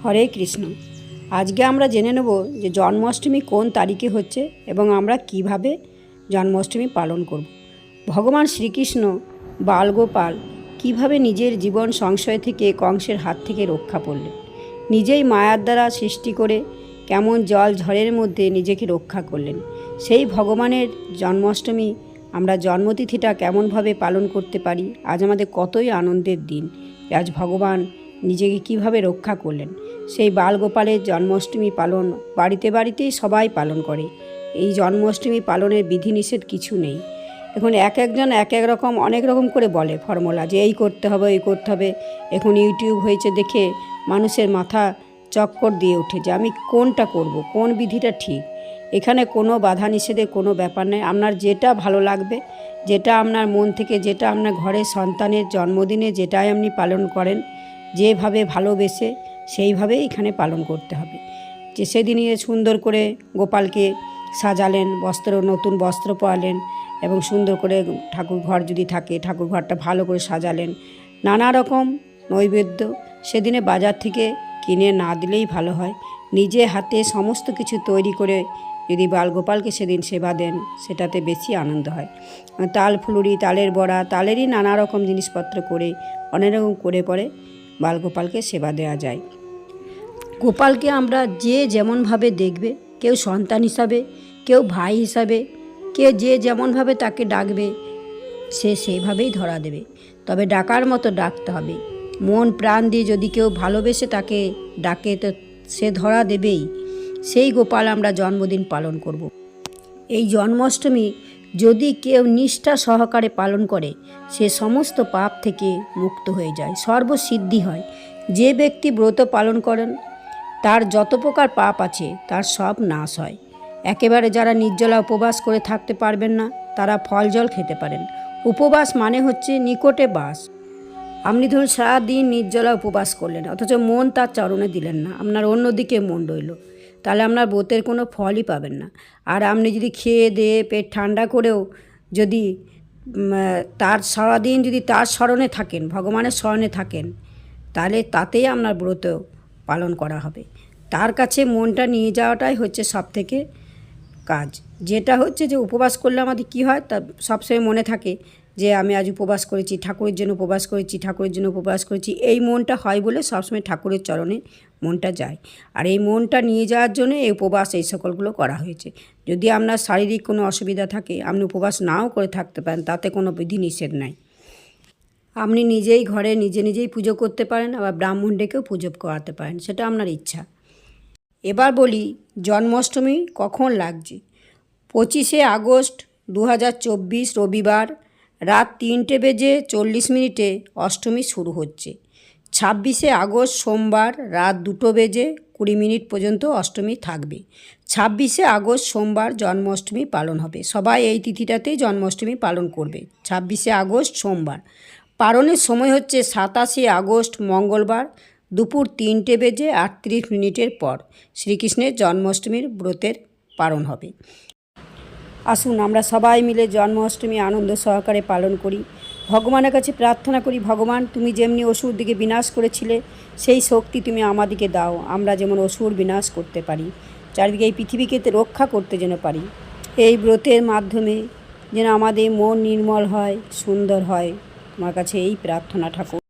হরে কৃষ্ণ। আজকে আমরা জেনে নেব যে জন্মাষ্টমী কোন তারিখে হচ্ছে এবং আমরা কিভাবে জন্মাষ্টমী পালন করব। ভগবান শ্রীকৃষ্ণ বালগোপাল কিভাবে নিজের জীবন সংশয় থেকে কংসের হাত থেকে রক্ষা করলেন, নিজেই মায়ার দ্বারা সৃষ্টি করে কেমন জল ঝড়ের মধ্যে নিজেকে রক্ষা করলেন। সেই ভগবানের জন্মাষ্টমী আমরা জন্মতিথিটা কেমনভাবে পালন করতে পারি। আজ আমাদের কতই আনন্দের দিন। আজ ভগবান নিজেকে কিভাবে রক্ষা করলেন। সেই বালগোপালের জন্মাষ্টমী পালন বাড়িতে বাড়িতেই সবাই পালন করে। এই জন্মাষ্টমী পালনের বিধিনিষেধ কিছু নেই। এখন এক একজন এক এক রকম অনেক রকম করে বলে ফর্মুলা, যে এই করতে হবে এই করতে হবে। এখন ইউটিউব হয়েছে দেখে মানুষের মাথা চক্কর দিয়ে ওঠে যে আমি কোনটা করব, কোন বিধিটা ঠিক। এখানে কোনো বাধা নিষেধের কোনো ব্যাপার নেই। আপনার যেটা ভালো লাগবে, যেটা আপনার মন থেকে, যেটা আপনার ঘরের সন্তানের জন্মদিনে যেটাই আপনি পালন করেন, যেভাবে ভালোবেসে সেইভাবেই এখানে পালন করতে হবে। যে সেদিনই সুন্দর করে গোপালকে সাজালেন, নতুন বস্ত্র পরালেন এবং সুন্দর করে ঠাকুর ঘর যদি থাকে ঠাকুর ঘরটা ভালো করে সাজালেন। নানা রকম নৈবেদ্য সেদিনে বাজার থেকে কিনে না দিলেই ভালো হয়। নিজে হাতে সমস্ত কিছু তৈরি করে যদি বালগোপালকে সেদিন সেবা দেন, সেটাতে বেশি আনন্দ হয়। তাল ফুলুরি, তালের বড়া, তালেরই নানা রকম জিনিসপত্র করে অনেক রকম করে পরে বালগোপালকে সেবা দেওয়া যায়। গোপালকে আমরা যে যেমনভাবে দেখবে, কেউ সন্তান হিসাবে, কেউ ভাই হিসাবে, কেউ যে যেমনভাবে তাকে ডাকবে সে সেইভাবেই ধরা দেবে। তবে ডাকার মতো ডাকতে হবে। মন প্রাণ দিয়ে যদি কেউ ভালোবেসে তাকে ডাকে তো সে ধরা দেবেই। সেই গোপাল আমরা জন্মদিন পালন করব। এই জন্মাষ্টমী যদি কেউ নিষ্ঠা সহকারে পালন করে, সে সমস্ত পাপ থেকে মুক্ত হয়ে যায়, সর্বসিদ্ধি হয়। যে ব্যক্তি ব্রত পালন করেন তার যত প্রকার পাপ আছে তার সব নাশ হয়। একেবারে যারা নির্জলা উপবাস করে থাকতে পারবেন না, তারা ফল জল খেতে পারেন। উপবাস মানে হচ্ছে নিকটে বাস। আপনি ধরুন সারাদিন নির্জলা উপবাস করলেন, অথচ মন তার চরণে দিলেন না, আপনার অন্যদিকে মন রইল, তাহলে আপনার ব্রতের কোনো ফলই পাবেন না। আর আপনি যদি খেয়ে দিয়ে পেট ঠান্ডা করেও যদি তার সারাদিন যদি তার স্মরণে থাকেন, ভগবানের স্মরণে থাকেন, তাহলে তাতেই আপনার ব্রত পালন করা হবে। তার কাছে মনটা নিয়ে যাওয়াটাই হচ্ছে সবথেকে কাজ। যেটা হচ্ছে যে উপবাস করলে আমাদের কী হয়, তা সবসময় মনে থাকে যে আমি আজ উপবাস করেছি, ঠাকুরের জন্য উপবাস করেছি, ঠাকুরের জন্য উপবাস করেছি। এই মনটা হয় বলে সবসময় ঠাকুরের চরণে মনটা যায়। আর এই মনটা নিয়ে যাওয়ার জন্য এই উপবাস এই সকলগুলো করা হয়েছে। যদি আপনার শারীরিক কোনো অসুবিধা থাকে, আপনি উপবাস নাও করে থাকতে পারেন, তাতে কোনো বিধি নিষেধ নাই। আপনি নিজেই ঘরে নিজেই পুজো করতে পারেন, আবার ব্রাহ্মণ ডেকেও পুজো করাতে পারেন, সেটা আপনার ইচ্ছা। এবার বলি জন্মাষ্টমী কখন লাগছে। 25শে আগস্ট 2024 রবিবার রাত 3:40 অষ্টমী শুরু হচ্ছে। 26শে আগস্ট সোমবার রাত 2:20 পর্যন্ত অষ্টমী থাকবে। 26শে আগস্ট সোমবার জন্মাষ্টমী পালন হবে। সবাই এই তিথিটাতেই জন্মাষ্টমী পালন করবে। 26শে আগস্ট সোমবার। পালনের সময় হচ্ছে 27শে আগস্ট মঙ্গলবার দুপুর 3:38 পর শ্রীকৃষ্ণের জন্মাষ্টমীর ব্রতের পালন হবে। আসুন আমরা সবাই মিলে জন্মাষ্টমী আনন্দ সহকারে পালন করি। ভগবানের কাছে প্রার্থনা করি, ভগবান তুমি যেমনি অসুর দিকে বিনাশ করেছিলে, সেই শক্তি তুমি আমাদেরকে দাও, আমরা যেমন অসুর বিনাশ করতে পারি, চারিদিকে এই পৃথিবীকে রক্ষা করতে যেন পারি। এই ব্রতের মাধ্যমে যেন আমাদের মন নির্মল হয়, সুন্দর হয়। তোমার কাছে এই প্রার্থনা ঠাকুর।